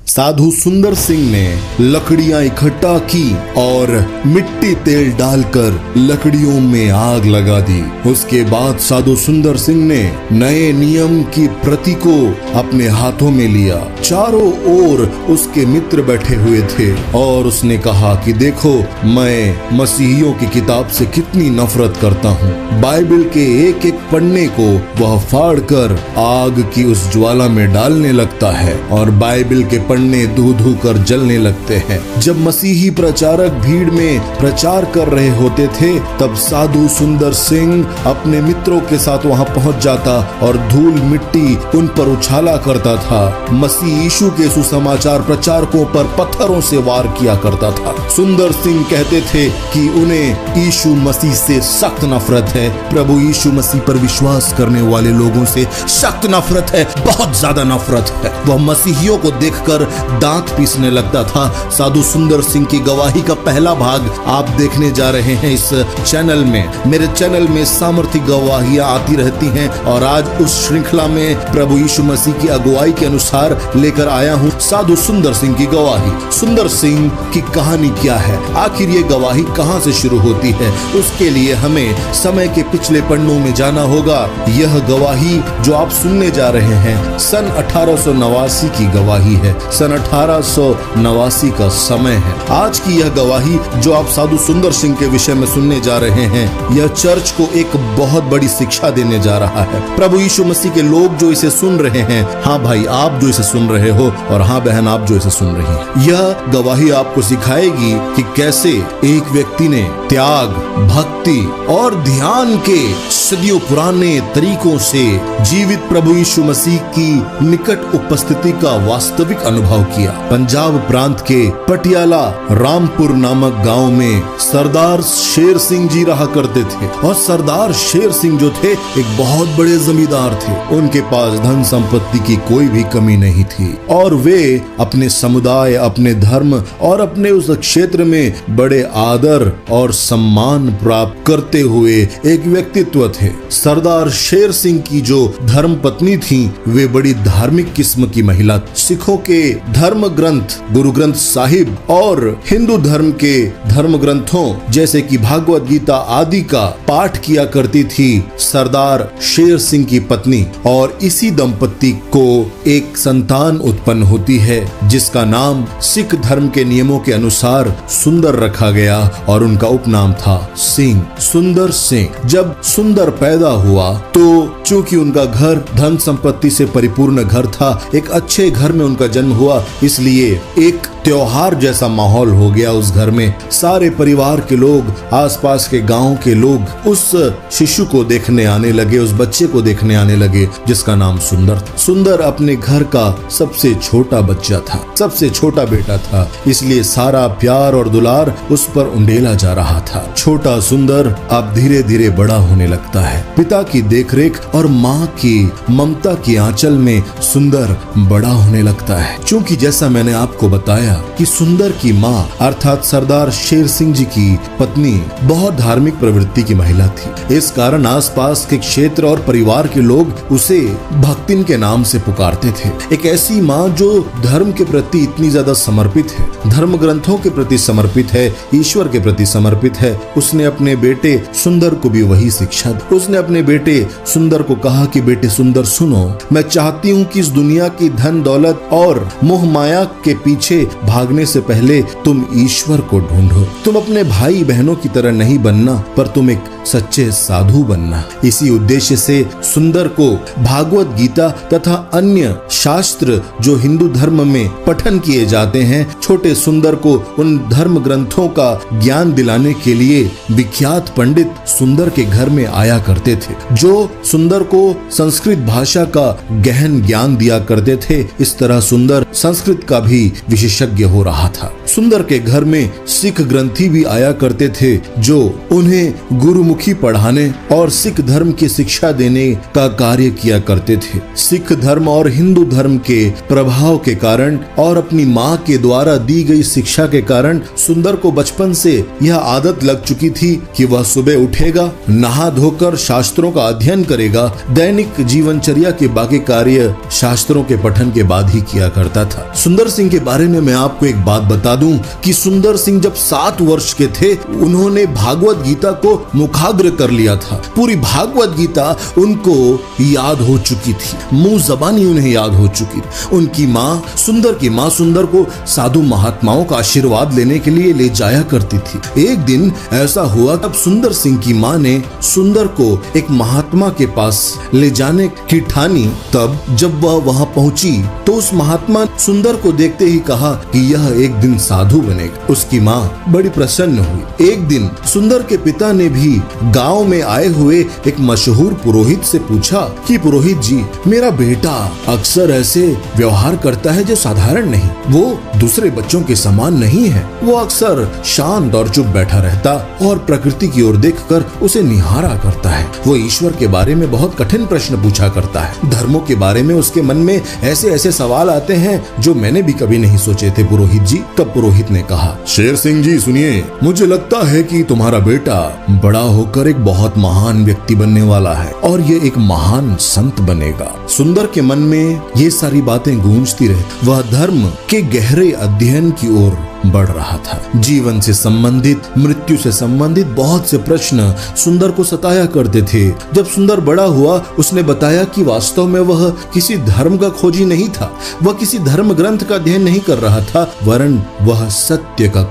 साधु सुंदर सिंह ने लकड़ियां इकट्ठा की और मिट्टी तेल डालकर लकड़ियों में आग लगा दी। उसके बाद साधु सुंदर सिंह ने नए नियम की प्रति को अपने हाथों में लिया। चारों ओर उसके मित्र बैठे हुए थे और उसने कहा कि देखो, मैं मसीहियों की किताब से कितनी नफरत करता हूँ। बाइबल के एक एक पन्ने को वह फाड़कर आग की उस ज्वाला में डालने लगता है और बाइबल के पन्ने धू धू कर जलने लगते हैं। जब मसीही प्रचारक भीड़ में प्रचार कर रहे होते थे तब साधु सुंदर सिंह अपने मित्रों के साथ वहां पहुंच जाता और धूल मिट्टी उन पर उछाला करता था। मसीह यीशु के सुसमाचार प्रचारकों पर पत्थरों से वार किया करता था। सुंदर सिंह कहते थे कि उन्हें यीशु मसीह से सख्त नफरत है। प्रभु यीशु मसीह पर विश्वास करने वाले लोगों से सख्त नफरत है, बहुत ज्यादा नफरत है। वह मसीहियों को देखकर दांत पीसने लगता था। साधु सुंदर सिंह की गवाही का पहला भाग आप देखने जा रहे हैं इस चैनल में। मेरे चैनल में सामर्थ्य गवाहियां आती रहती हैं और आज उस श्रृंखला में प्रभु यीशु मसीह की अगुवाई के अनुसार लेकर आया हूं साधु सुंदर सिंह की गवाही। सुंदर सिंह की कहानी क्या है, आखिर ये गवाही कहां से शुरू होती है, उसके लिए हमें समय के पिछले पन्नों में जाना होगा। यह गवाही जो आप सुनने जा रहे हैं सन 1889 की गवाही है। सन 1889 का समय है। आज की यह गवाही जो आप साधु सुंदर सिंह के विषय में सुनने जा रहे हैं, यह चर्च को एक बहुत बड़ी शिक्षा देने जा रहा है। प्रभु यीशु मसीह के लोग जो इसे सुन रहे हैं, हाँ भाई आप जो इसे सुन रहे हो और हाँ बहन आप जो इसे सुन रही हैं, यह गवाही आपको सिखाएगी कि कैसे एक व्यक्ति ने त्याग, भक्ति और ध्यान के सदियों पुराने तरीकों से जीवित प्रभु यीशु मसीह की निकट उपस्थिति का वास्तविक अनुभव किया। पंजाब प्रांत के पटियाला रामपुर नामक गांव में सरदार शेर सिंह जी रहा करते थे और सरदार शेर सिंह जो थे एक बहुत बड़े जमींदार थे। उनके पास धन संपत्ति की कोई भी कमी नहीं थी और वे अपने समुदाय, अपने धर्म और अपने उस क्षेत्र में बड़े आदर और सम्मान प्राप्त करते हुए एक व्यक्तित्व थे। सरदार शेर सिंह की जो धर्म पत्नी थी वे बड़ी धार्मिक किस्म की महिला। सिखों के धर्म ग्रंथ गुरु ग्रंथ साहिब और हिंदू धर्म के धर्म ग्रंथों जैसे कि भागवत गीता आदि का पाठ किया करती थी सरदार शेर सिंह की पत्नी और इसी दंपति को एक संतान उत्पन्न होती है जिसका नाम सिख धर्म के नियमों के अनुसार सुंदर रखा गया और उनका उपनाम था सिंह, सुंदर सिंह। जब सुंदर पैदा हुआ तो चूंकि उनका घर धन संपत्ति से परिपूर्ण घर था, एक अच्छे घर में उनका जन्म हुआ, इसलिए एक त्योहार जैसा माहौल हो गया उस घर में। सारे परिवार के लोग, आसपास के गांव के लोग उस शिशु को देखने आने लगे, उस बच्चे को देखने आने लगे जिसका नाम सुंदर था। सुंदर अपने घर का सबसे छोटा बच्चा था, सबसे छोटा बेटा था, इसलिए सारा प्यार और दुलार उस पर उंडेला जा रहा था। छोटा सुंदर अब धीरे धीरे बड़ा होने लगता है। पिता की देखरेख और माँ की ममता की आंचल में सुंदर बड़ा होने लगता है। क्योंकि जैसा मैंने आपको बताया कि सुंदर की माँ अर्थात सरदार शेर सिंह जी की पत्नी बहुत धार्मिक प्रवृत्ति की महिला थी। इस कारण आसपास के क्षेत्र और परिवार के लोग उसे भक्तिन के नाम से पुकारते थे। एक ऐसी माँ जो धर्म के प्रति इतनी ज्यादा समर्पित है, धर्म ग्रंथों के प्रति समर्पित है, ईश्वर के प्रति समर्पित है, उसने अपने बेटे सुंदर को भी वही शिक्षा दी। उसने अपने बेटे सुंदर को कहा कि बेटे सुंदर सुनो, मैं चाहती हूँ कि इस दुनिया की धन दौलत और मोह माया के पीछे भागने से पहले तुम ईश्वर को ढूंढो। तुम अपने भाई बहनों की तरह नहीं बनना, पर तुम एक सच्चे साधु बनना। इसी उद्देश्य से सुंदर को भागवत गीता तथा अन्य शास्त्र जो हिंदू धर्म में पठन किए जाते हैं, छोटे सुंदर को उन धर्म ग्रंथों का ज्ञान दिलाने के लिए विख्यात पंडित सुंदर के घर में आया करते थे, जो सुंदर को संस्कृत भाषा का गहन ज्ञान दिया करते थे। इस तरह सुंदर संस्कृत का भी विशेषज्ञ हो रहा था। सुंदर के घर में सिख ग्रंथी भी आया करते थे जो उन्हें गुरुमुखी पढ़ाने और सिख धर्म की शिक्षा देने का कार्य किया करते थे। सिख धर्म और हिंदू धर्म के प्रभाव के कारण और अपनी माँ के द्वारा दी गई शिक्षा के कारण सुंदर को बचपन से यह आदत लग चुकी थी कि वह सुबह उठेगा, नहा धोकर शास्त्र शास्त्रों का अध्ययन करेगा, दैनिक जीवनचर्या के बाकी कार्य शास्त्रों के पठन के बाद ही किया करता था। सुंदर सिंह के बारे में मैं आपको एक बात बता दूं कि सुंदर सिंह जब 7 वर्ष के थे, उन्होंने भागवत गीता को मुखाग्र कर लिया था। पूरी भागवत गीता उनको याद हो चुकी थी, मुंह जबानी उन्हें याद हो चुकी थी। उनकी माँ सुंदर को साधु महात्माओं का आशीर्वाद लेने के लिए ले जाया करती थी। एक दिन ऐसा हुआ तब सुंदर सिंह की माँ ने सुंदर को एक महात्मा के पास ले जाने की ठानी। तब जब वह वहां पहुंची तो उस महात्मा सुंदर को देखते ही कहा कि यह एक दिन साधु बनेगा। उसकी माँ बड़ी प्रसन्न हुई। एक दिन सुंदर के पिता ने भी गांव में आए हुए एक मशहूर पुरोहित से पूछा कि पुरोहित जी, मेरा बेटा अक्सर ऐसे व्यवहार करता है जो साधारण नहीं, वो दूसरे बच्चों के समान नहीं है। वो अक्सर शांत और चुप बैठा रहता और प्रकृति की ओर देखकर उसे निहारा करता है। वो ईश्वर के बारे में बहुत कठिन प्रश्न पूछा करता है। धर्मों के बारे में उसके मन में ऐसे ऐसे सवाल आते हैं जो मैंने भी कभी नहीं सोचे थे पुरोहित जी। तब पुरोहित ने कहा, शेर सिंह जी सुनिए, मुझे लगता है कि तुम्हारा बेटा बड़ा होकर एक बहुत महान व्यक्ति बनने वाला है और ये एक महान संत बनेगा। सुंदर के मन में ये सारी बातें गूंजती रही। वह धर्म के गहरे अध्ययन की ओर बढ़ रहा था। जीवन से संबंधित, मृत्यु से संबंधित बहुत से प्रश्न सुंदर को सताया करते थे। जब सुंदर बड़ा हुआ, उसने बताया कि वास्तव में वह किसी धर्म का खोजी नहीं था, वह किसी धर्म ग्रंथ का अध्ययन नहीं कर रहा था, वरन वह सत्य का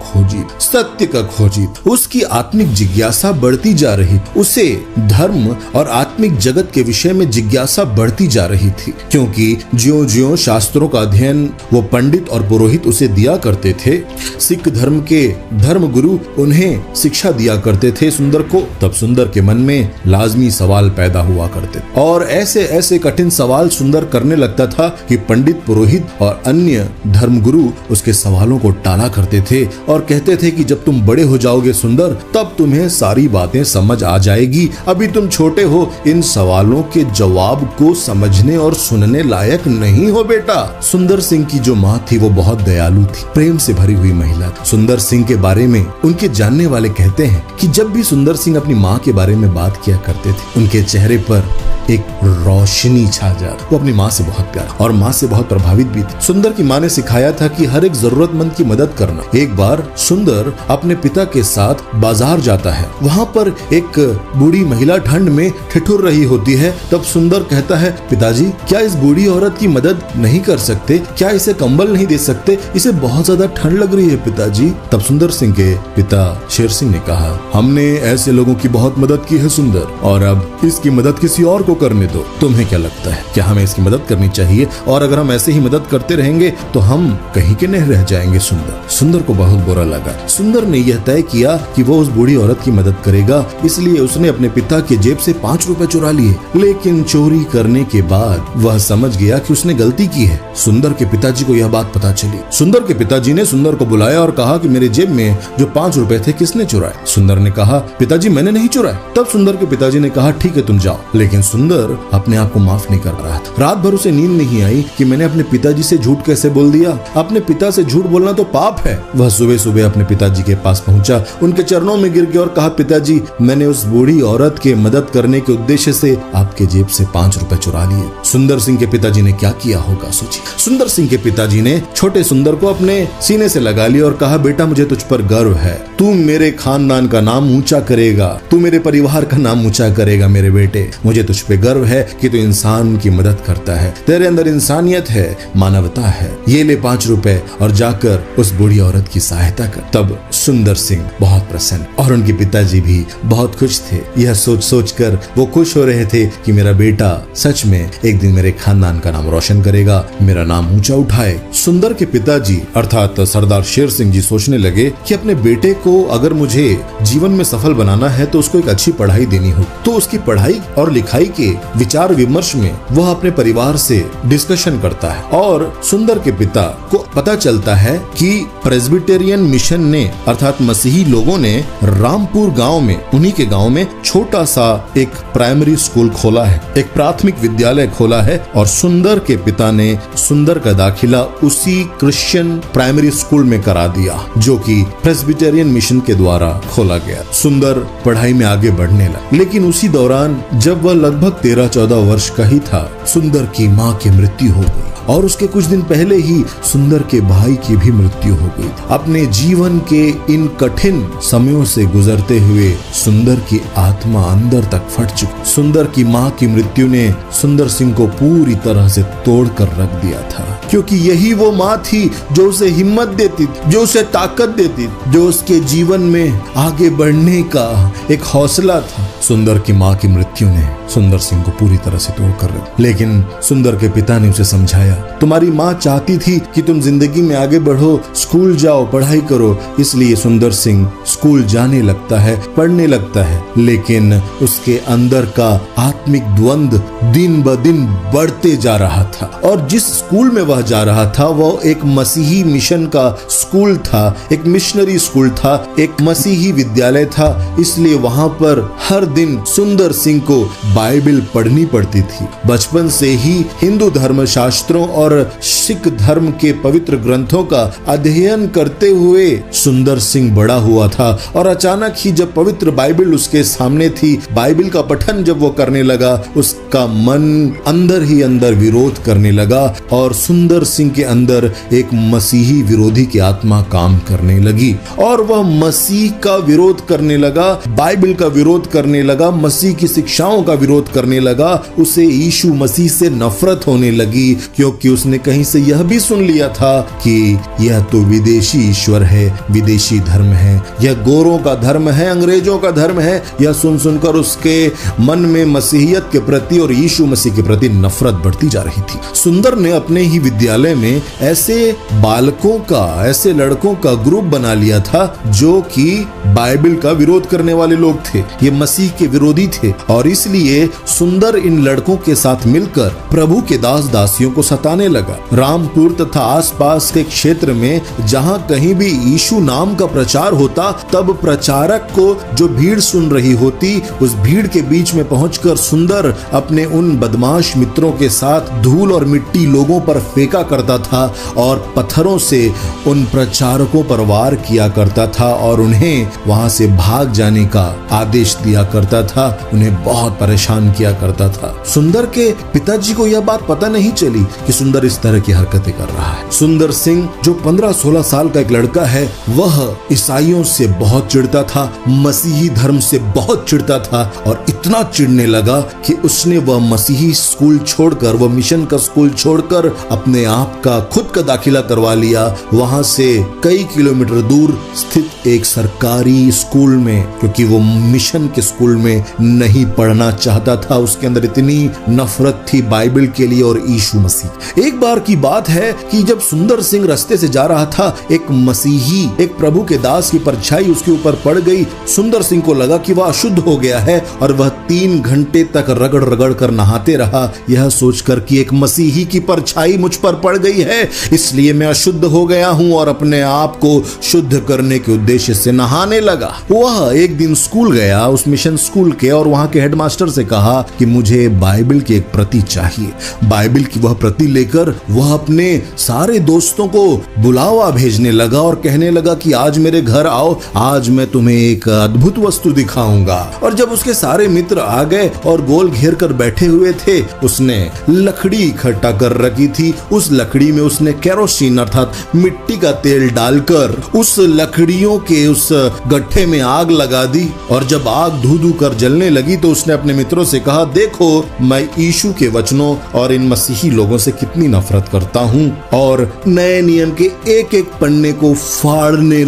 खोजी। उसकी आत्मिक जिज्ञासा बढ़ती जा रही, उसे धर्म और आत्मिक जगत के विषय में जिज्ञासा बढ़ती जा रही थी, क्योंकि ज्यों-ज्यों शास्त्रों का अध्ययन वो पंडित और पुरोहित उसे दिया करते थे, सिख धर्म के धर्म गुरु उन्हें शिक्षा दिया करते थे सुंदर को, तब सुंदर के मन में लाजमी सवाल पैदा हुआ करते और ऐसे ऐसे कठिन सवाल सुंदर करने लगता था कि पंडित, पुरोहित और अन्य धर्म गुरु उसके सवालों को टाला करते थे और कहते थे कि जब तुम बड़े हो जाओगे सुंदर, तब तुम्हें सारी बातें समझ आ जाएगी, अभी तुम छोटे हो, इन सवालों के जवाब को समझने और सुनने लायक नहीं हो बेटा। सुंदर सिंह की जो माँ थी वो बहुत दयालु थी, प्रेम से भरी हुई महिला। सुंदर सिंह के बारे में उनके जानने वाले कहते हैं कि जब भी सुंदर सिंह अपनी माँ के बारे में बात किया करते थे, उनके चेहरे पर एक रोशनी छा जाती। वो अपनी माँ से बहुत प्यार और माँ से बहुत प्रभावित भी थे। सुंदर की माँ ने सिखाया था कि हर एक जरूरतमंद की मदद करना। एक बार सुंदर अपने पिता के साथ बाजार जाता है, वहाँ पर एक बूढ़ी महिला ठंड में ठिठुर रही होती है। तब सुंदर कहता है, पिताजी क्या इस बूढ़ी औरत की मदद नहीं कर सकते? क्या इसे कंबल नहीं दे सकते? इसे बहुत ज्यादा ठंड लग रही है पिताजी। तब सुंदर सिंह के पिता शेर सिंह ने कहा, हमने ऐसे लोगों की बहुत मदद की है सुंदर, और अब इसकी मदद किसी और को करने दो। तुम्हें क्या लगता है, क्या हमें इसकी मदद करनी चाहिए? और अगर हम ऐसे ही मदद करते रहेंगे तो हम कहीं के नहीं रह जाएंगे। सुंदर को बहुत बुरा लगा। सुंदर ने यह तय किया कि वो उस बूढ़ी औरत की मदद करेगा, इसलिए उसने अपने पिता के जेब से 5 रुपए चुरा लिए। लेकिन चोरी करने के बाद वह समझ गया कि उसने गलती की है। सुंदर के पिताजी को यह बात पता चली। सुंदर के पिताजी ने सुंदर को बुलाया और कहा कि मेरे जेब में जो 5 रुपए थे किसने चुराए? सुंदर ने कहा, पिताजी मैंने नहीं चुराए। तब सुंदर के पिताजी ने कहा, ठीक है तुम जाओ। लेकिन सुंदर अपने आप को माफ नहीं कर रहा था। रात भर उसे नींद नहीं आई कि मैंने अपने पिताजी से झूठ कैसे बोल दिया। अपने पिता से झूठ बोलना तो पाप है। वह सुबह सुबह अपने पिताजी के पास पहुंचा, उनके चरणों में गिर गया और कहा, पिताजी मैंने उस बूढ़ी औरत के मदद करने के उद्देश्य से आपके जेब से 5 रुपए चुरा लिए। सुंदर सिंह के पिताजी ने क्या किया होगा सोचिए। सुंदर सिंह के पिताजी ने छोटे सुंदर को अपने सीने से लगा लिया और कहा, बेटा मुझे तुझ पर गर्व है, तू मेरे खानदान का नाम ऊंचा करेगा, तू मेरे परिवार का नाम ऊंचा करेगा मेरे बेटे। मुझे तुझ पे गर्व है कि तू इंसान की मदद करता है, तेरे अंदर इंसानियत है, मानवता है। ये ले 5 रुपए और जाकर उस बूढ़ी औरत की सहायता कर। तब सुंदर सिंह बहुत प्रसन्न और उनके पिताजी भी बहुत खुश थे। यह सोच कर वो खुश हो रहे थे कि मेरा बेटा सच में एक दिन मेरे खानदान का नाम रोशन करेगा, मेरा नाम ऊंचा उठाए। सुंदर के पिताजी अर्थात सरदार शेर सिंह जी सोचने लगे कि अपने बेटे को अगर मुझे जीवन में सफल बनाना है तो उसको एक अच्छी पढ़ाई देनी हो। तो उसकी पढ़ाई और लिखाई के विचार विमर्श में वह अपने परिवार से डिस्कशन करता है और सुंदर के पिता को पता चलता है कि प्रेस्बिटेरियन मिशन ने अर्थात मसीही लोगों ने रामपुर गांव में, उन्हीं के गांव में छोटा सा एक प्राइमरी स्कूल खोला है, एक प्राथमिक विद्यालय खोला है और सुंदर के पिता ने सुंदर का दाखिला उसी क्रिश्चियन प्राइमरी स्कूल में करा दिया जो कि प्रेस्बिटेरियन मिशन के द्वारा खोला गया। सुंदर पढ़ाई में आगे बढ़ने लगा, लेकिन उसी दौरान जब वह लगभग 13-14 वर्ष का ही था, सुंदर की माँ की मृत्यु हो गई और उसके कुछ दिन पहले ही सुंदर के भाई की भी मृत्यु हो गई। अपने जीवन के इन कठिन समयों से गुजरते हुए सुंदर की आत्मा अंदर तक फट चुकी। सुंदर की माँ की मृत्यु ने सुंदर सिंह को पूरी तरह से तोड़ कर रख दिया था, क्योंकि यही वो माँ थी जो उसे हिम्मत देती, जो उसे ताकत देती, जो उसके जीवन में आगे बढ़ने का एक हौसला था। सुंदर की माँ की मृत्यु ने सुंदर सिंह को पूरी तरह से तोड़ कर रख, लेकिन सुंदर के पिता ने उसे समझाया, तुम्हारी माँ चाहती थी कि तुम जिंदगी में आगे बढ़ो, स्कूल जाओ, पढ़ाई करो। इसलिए सुंदर सिंह स्कूल जाने लगता है, पढ़ने लगता है, लेकिन उसके अंदर का आत्मिक द्वंद दिन ब दिन बढ़ते जा रहा था। और जिस स्कूल में वह जा रहा था वो एक मसीही मिशन का स्कूल था, एक मिशनरी स्कूल था, एक मसीही विद्यालय था। इसलिए वहां पर हर दिन सुंदर सिंह को बाइबल पढ़नी पड़ती थी। बचपन से ही हिंदू धर्म शास्त्रों और सिख धर्म के पवित्र ग्रंथों का अध्ययन करते हुए सुंदर सिंह बड़ा हुआ था और अचानक ही जब पवित्र बाइबल उसके सामने थी, बाइबल का पठन जब वो करने लगा, उसका मन अंदर ही अंदर विरोध करने लगा और सुंदर सिंह के अंदर एक मसीही विरोधी की आत्मा काम करने लगी और वह मसीह का विरोध करने लगा, बाइबल का विरोध करने लगा, मसीह की शिक्षाओं का विरोध करने लगा। उसे यीशु मसीह से नफरत होने लगी, क्योंकि उसने कहीं से यह भी सुन लिया था कि यह तो विदेशी ईश्वर है, विदेशी धर्म है, यह गोरों का धर्म है, अंग्रेजों का धर्म है। यह सुन सुनकर उसके मन में मसीहियत के प्रति और यीशु मसीह के प्रति नफरत बढ़ती जा रही थी। सुंदर ने अपने ही विद्यालय में ऐसे बालकों का, ऐसे लड़कों का ग्रुप बना लिया था जो कि बाइबल का विरोध करने वाले लोग थे, ये मसीह के विरोधी थे और इसलिए सुंदर इन लड़कों के साथ मिलकर प्रभु के दास दासियों को सताने लगा। रामपुर तथा आसपास के क्षेत्र में जहां कहीं भी यीशु नाम का प्रचार होता, तब प्रचारक को जो भीड़ सुन रही होती, उस भीड़ के बीच में पहुंचकर सुंदर अपने उन बदमाश मित्रों के साथ धूल और मिट्टी लोगों पर फेंका करता था और पत्थरों से उन प्रचारकों पर वार किया करता था और उन्हें वहां से भाग जाने का आदेश दिया करता था, उन्हें बहुत परेशान किया करता था। सुंदर के पिताजी को यह बात पता नहीं चली कि सुंदर इस तरह की हरकतें कर रहा है। सुंदर सिंह जो 15-16 साल का एक लड़का है, वह ईसाइयों से बहुत चिढ़ता था, मसीही धर्म से बहुत चिढ़ता था और इतना चिढ़ने लगा कि उसने वह मसीही स्कूल छोड़कर, वह मिशन का स्कूल छोड़कर अपने आप का खुद का दाखिला करवा लिया। वहां से कई किलोमीटर दूर स्थित एक सरकारी स्कूल में, क्योंकि वो मिशन के स्कूल में नहीं पढ़ना चाहता था, उसके अंदर इतनी नफरत थी बाइबल के लिए और यीशु मसीह। एक बार की बात है कि जब सुंदर सिंह रास्ते से जा रहा था, एक मसीही, एक प्रभु के दास की परछाई उसके ऊपर पड़ गई। सुंदर सिंह को लगा कि वह अशुद्ध हो गया है और वह 3 घंटे तक रगड़ रगड़ कर नहाते रहा, यह सोचकर कि एक मसीही की परछाई मुझ पर पड़ गई है, इसलिए मैं अशुद्ध हो गया हूं और अपने आप को शुद्ध करने के उद्देश्य से नहाने लगा। वह एक दिन स्कूल गया, उस मिशन स्कूल के, और वहां के हेडमास्टर से कहा कि मुझे बाइबल की एक प्रति चाहिए। बाइबल की वह प्रति लेकर वह अपने सारे दोस्तों को बुलावा भेजने लगा और कहने लगा कि आज मेरे घर आओ, आज मैं तुम्हें एक अद्भुत वस्तु दिखाऊंगा। और जब उसके सारे मित्र आ गए और गोल घेर कर बैठे हुए थे, उसने लकड़ी इकट्ठा कर रखी थी। उस लकड़ी में उसने केरोसिन अर्थात मिट्टी का तेल डालकर उस लकड़ियों के उस गट्ठे में आग लगा दी और जब आग धू धू कर जलने लगी तो उसने अपने मित्रों से कहा, देखो मैं यीशु के वचनों और इन मसीही लोगों से कितनी नफरत करता हूं। और नए नियम के एक एक पन्ने को फाड़ने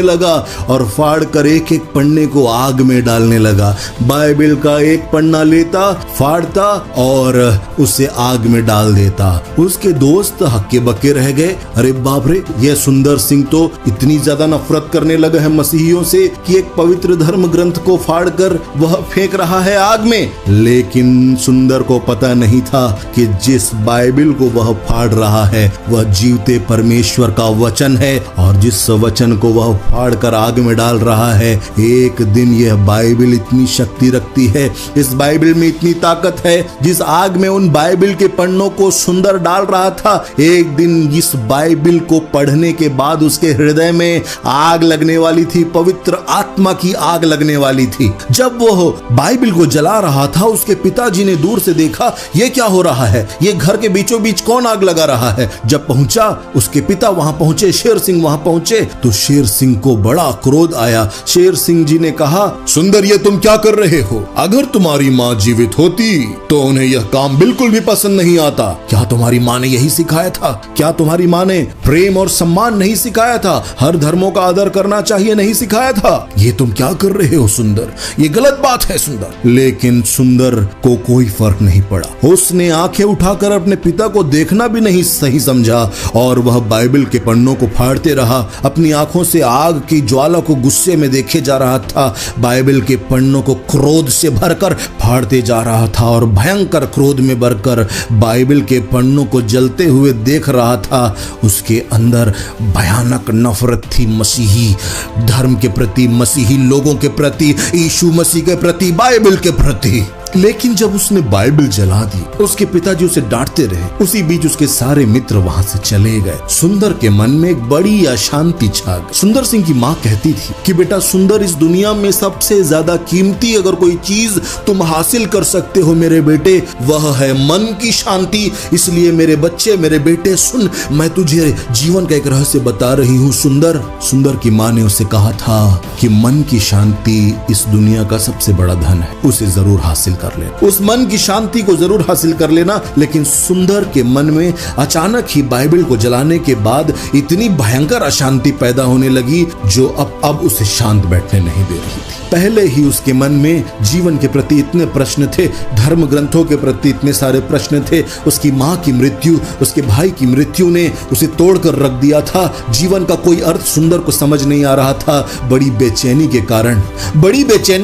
लगा और फाड़ कर एक एक पन्ने को आग में डालने लगा। बाइबल का एक पन्ना लेता, फाड़ता और उसे आग में डाल देता। उसके दोस्त हक्के बक्के रह गए, अरे बाप रे, यह सुंदर सिंह तो इतनी ज्यादा नफरत करने लगा है मसीहियों से कि एक पवित्र धर्म ग्रंथ को फाड़कर वह फेंक रहा है आग में। लेकिन सुंदर को पता नहीं था कि जिस बाइबल को वह फाड़ रहा है वह जीवते परमेश्वर का वचन है, और जिस वचन को वह फाड़ कर आग में डाल रहा है, एक दिन यह बाइबल इतनी शक्ति रखती है, इस बाइबल में इतनी ताकत है। जिस आग में उन बाइबल के पन्नों को सुंदर डाल रहा था, एक दिन इस बाइबल को पढ़ने के बाद उसके हृदय में आग लगने वाली थी, पवित्र आत्मा की आग लगने वाली थी। जब वह बाइबल को जला रहा था, उसके पिताजी ने दूर से देखा यह क्या हो रहा है, ये घर के बीचों बीच कौन आग लगा रहा है। जब पहुंचा, उसके पिता वहां पहुंचे, शेर सिंह वहां पहुंचे, तो शेर सिंह को बड़ा क्रोध आया। शेर सिंह जी ने कहा, सुंदर ये तुम क्या कर रहे हो? अगर तुम्हारी माँ जीवित होती तो उन्हें यह काम बिल्कुल भी पसंद नहीं आता। क्या तुम्हारी माँ ने यही सिखाया था? क्या तुम्हारी माँ ने प्रेम और सम्मान नहीं सिखाया था? हर धर्मों का आदर करना चाहिए नहीं सिखाया था? ये तुम क्या कर रहे हो सुंदर? ये गलत बात है सुंदर। लेकिन सुंदर को कोई फर्क नहीं पड़ा। उसने आंखें उठाकर अपने पिता को देखना भी नहीं सही समझा, और वह बाइबल के पन्नों को फाड़ते रहा। अपनी आंखों से आग की ज्वाला को गुस्से में देखे जा रहा था, बाइबल के पन्नों को क्रोध से भरकर फाड़ते जा रहा था, और भयंकर क्रोध में भरकर बाइबल के पन्नों को जलते हुए देख रहा था। उसके अंदर भयानक नफरत थी मसीही धर्म के प्रति, मसीही लोगों के प्रति, यीशु मसीह के प्रति, बाइबल के प्रति। लेकिन जब उसने बाइबल जला दी, उसके पिताजी उसे डांटते रहे। उसी बीच उसके सारे मित्र वहां से चले गए। सुंदर के मन में एक बड़ी अशांति छा गई। सुंदर सिंह की माँ कहती थी कि बेटा सुंदर, इस दुनिया में सबसे ज्यादा कीमती अगर कोई चीज तुम हासिल कर सकते हो मेरे बेटे, वह है मन की शांति। इसलिए मेरे बच्चे, मेरे बेटे सुन, मैं तुझे जीवन का एक रहस्य बता रही हूँ सुंदर। सुंदर की माँ ने उसे कहा था कि मन की शांति इस दुनिया का सबसे बड़ा धन है, उसे जरूर हासिल कर लेना, उस मन की शांति को जरूर हासिल कर लेना। लेकिन सुंदर के मन में अचानक ही बाइबल को जलाने के बाद इतनी भयंकर अशांति पैदा होने लगी जो अब उसे शांत बैठने नहीं दे रही थी। पहले ही उसके मन में जीवन के प्रति इतने प्रश्न थे, धर्म ग्रंथों के प्रति इतने सारे प्रश्न थे। उसकी माँ की मृत्यु, उसके भाई की मृत्यु ने उसे तोड़कर रख दिया था। जीवन का कोई अर्थ सुंदर को समझ नहीं आ रहा था। बड़ी बेचैनी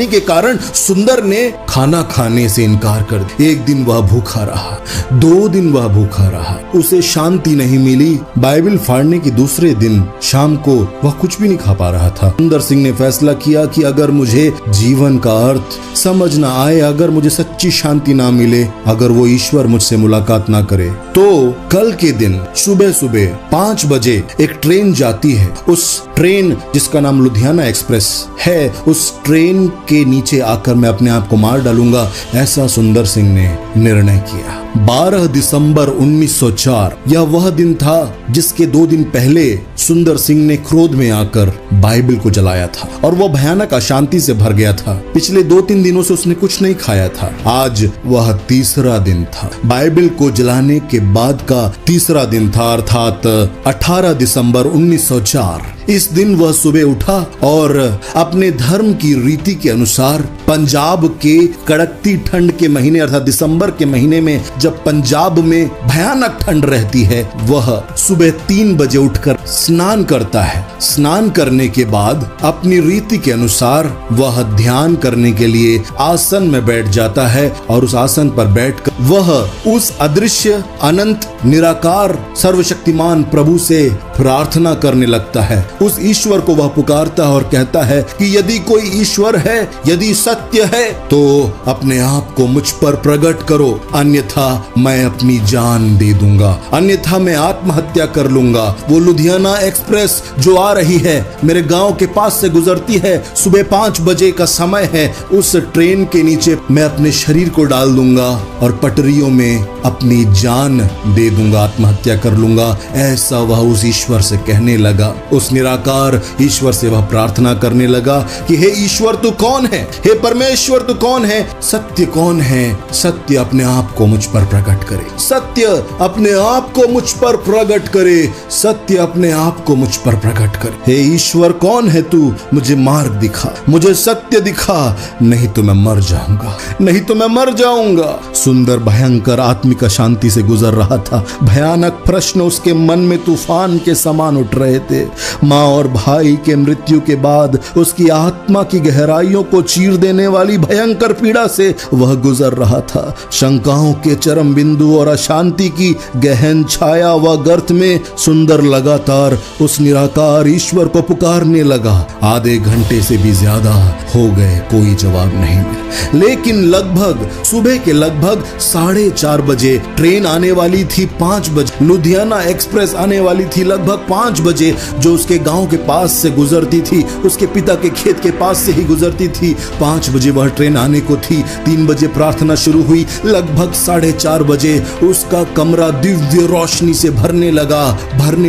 के कारण सुंदर ने खाना खाने से इनकार कर दिया। एक दिन वह भूखा रहा, 2 दिन वह भूखा रहा, उसे शांति नहीं मिली। बाइबल फाड़ने के दूसरे दिन शाम को वह कुछ भी नहीं खा पा रहा था। सुंदर सिंह ने फैसला किया कि अगर मुझे जीवन का अर्थ समझ ना आए, अगर मुझे सच्ची शांति ना मिले, अगर वो ईश्वर मुझसे मुलाकात ना करे, तो कल के दिन सुबह सुबह 5 बजे एक ट्रेन जाती है। उस ट्रेन जिसका नाम लुधियाना एक्सप्रेस है, उस ट्रेन के नीचे आकर मैं अपने आप को मार डालूंगा, ऐसा सुंदर सिंह ने निर्णय किया। 12 दिसंबर 1904 यह वह दिन था जिसके 2 दिन पहले सुंदर सिंह ने क्रोध में आकर बाइबल को जलाया था, और वह भयानक अशांति से भर गया था। पिछले 2-3 दिनों से उसने कुछ नहीं खाया था। आज वह तीसरा दिन था, बाइबल को जलाने के बाद का तीसरा दिन था, अर्थात 18 दिसंबर 1904। इस दिन वह सुबह उठा और अपने धर्म की रीति के अनुसार पंजाब के कड़कती ठंड के महीने अर्थात दिसंबर के महीने में जब पंजाब में भयानक ठंड रहती है, वह सुबह 3 बजे उठकर स्नान करता है। स्नान करने के बाद अपनी रीति के अनुसार वह ध्यान करने के लिए आसन में बैठ जाता है, और उस आसन पर बैठकर वह उस अदृश्य अनंत निराकार सर्वशक्तिमान प्रभु से प्रार्थना करने लगता है। उस ईश्वर को वह पुकारता है और कहता है कि यदि कोई ईश्वर है, यदि सत्य है, तो अपने आप को मुझ पर प्रकट करो, अन्यथा मैं अपनी जान दे दूंगा, अन्यथा मैं आत्महत्या कर लूंगा। वो लुधियाना एक्सप्रेस जो आ रही है, मेरे गांव के पास से गुजरती है, सुबह 5 बजे का समय है। उस ट्रेन के नीचे मैं अपने शरीर को डाल दूंगा और पटरियों में अपनी जान दे दूंगा, आत्महत्या कर लूंगा। ऐसा वह उस ईश्वर से कहने लगा। उस निराकार ईश्वर से वह प्रार्थना करने लगा कि हे ईश्वर तू कौन है, हे परमेश्वर तू कौन है, सत्य कौन है, सत्य अपने आप को मुझ पर प्रकट करे, सत्य अपने आप को मुझ पर प्रकट करे, सत्य अपने आप को मुझ पर प्रकट करे। हे ईश्वर कौन है तू, मुझे मार्ग दिखा, मुझे सत्य दिखा, नहीं तो मैं मर जाऊंगा, नहीं तो मैं मर जाऊंगा। सुंदर भयंकर आत्मिक अशांति से गुजर रहा था। भयानक प्रश्न उसके मन में तूफान के समान उठ रहे थे। माँ और भाई के मृत्यु के बाद उसकी आत्मा की गहराइयों को चीर देने वाली भयंकर पीड़ा से वह गुजर रहा था। शंकाओं के चरम बिंदु और अशांति की गहन छाया व गर्त में सुंदर लगातार उस निराकार ईश्वर को पुकारने लगा। आधे घंटे से भी ज्यादा हो गए, कोई जवाब नहीं मिला। लेकिन लगभग सुबह के लगभग 4:30 बजे ट्रेन आने वाली थी 5 बजे, लुधियाना एक्सप्रेस आने वाली थी लगभग 5 बजे, जो उसके गांव के पास से गुजरती थी, उसके पिता के खेत के पास से ही गुजरती थी। 5 बजे वह ट्रेन आने को थी। 3 बजे प्रार्थना शुरू हुई। लगभग 4:30 बजे उसका कमरा दिव्य रोशनी से भरने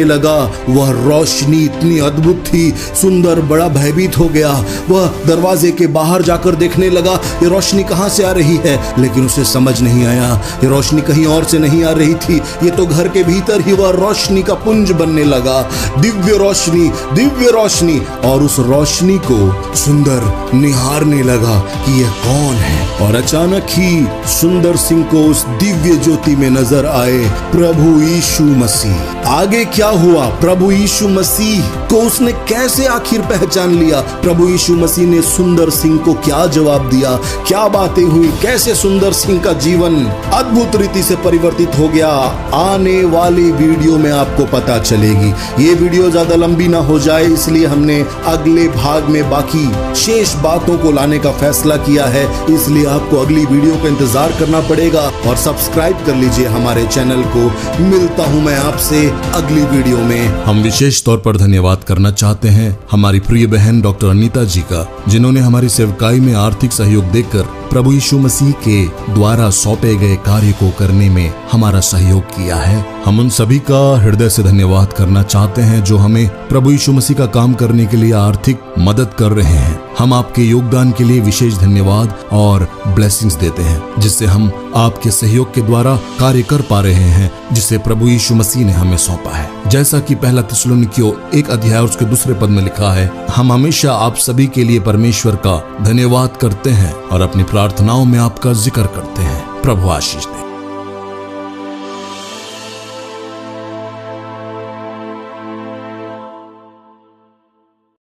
लगा। वह रोशनी इतनी अद्भुत थी, सुंदर, बड़ा भयभीत हो गया। वह दरवाजे के बाहर जाकर देखने लगा ये रोशनी कहां से आ रही है, लेकिन उसे समझ नहीं आया ये रोशनी कहीं और से नहीं आ रही थी। ये तो घर के भीतर ही वह रोशनी का पुंज बनने लगा। दिव्य रोशनी, और उस रोशनी को सुंदर निहारने लगा कि यह कौन है। और अचानक ही सुंदर सिंह को उस दिव्य ज्योति में नजर आए प्रभु यीशु मसीह। आगे क्या हुआ, प्रभु यीशु मसीह को उसने कैसे आखिर पहचान लिया, प्रभु यीशु मसीह ने सुंदर सिंह को क्या जवाब दिया, क्या बातें हुई, कैसे सुंदर सिंह का जीवन अद्भुत रीति से परिवर्तित हो गया, आने वाली वीडियो में आपको पता चलेगी। ये वीडियो ज्यादा लंबी ना हो जाए, इसलिए हमने अगले भाग में बाकी शेष बातों को लाने का फैसला किया है। इसलिए आपको अगली वीडियो का इंतजार करना पड़ेगा और सब्सक्राइब कर लीजिए हमारे चैनल को। मिलता हूं मैं आपसे अगली वीडियो में। हम विशेष तौर पर धन्यवाद करना चाहते हैं हमारी प्रिय बहन डॉक्टर अनीता जी का, जिन्होंने हमारी सेवकाई में आर्थिक सहयोग देकर प्रभु यीशु मसीह के द्वारा सौंपे गए कार्य को करने में हमारा सहयोग किया है। हम उन सभी का हृदय से धन्यवाद करना चाहते हैं जो हमें प्रभु यीशु मसीह का काम करने के लिए आर्थिक मदद कर रहे हैं। हम आपके योगदान के लिए विशेष धन्यवाद और ब्लेसिंग्स देते हैं, जिससे हम आपके सहयोग के द्वारा कार्य कर पा रहे हैं, जिसे प्रभु यीशु मसीह ने हमें सौंपा है। जैसा कि पहला थिस्सलुनीकियों 1 अध्याय उसके 2 पद में लिखा है, हम हमेशा आप सभी के लिए परमेश्वर का धन्यवाद करते हैं और अपनी प्रार्थनाओं में आपका जिक्र करते हैं। प्रभु आशीष दे।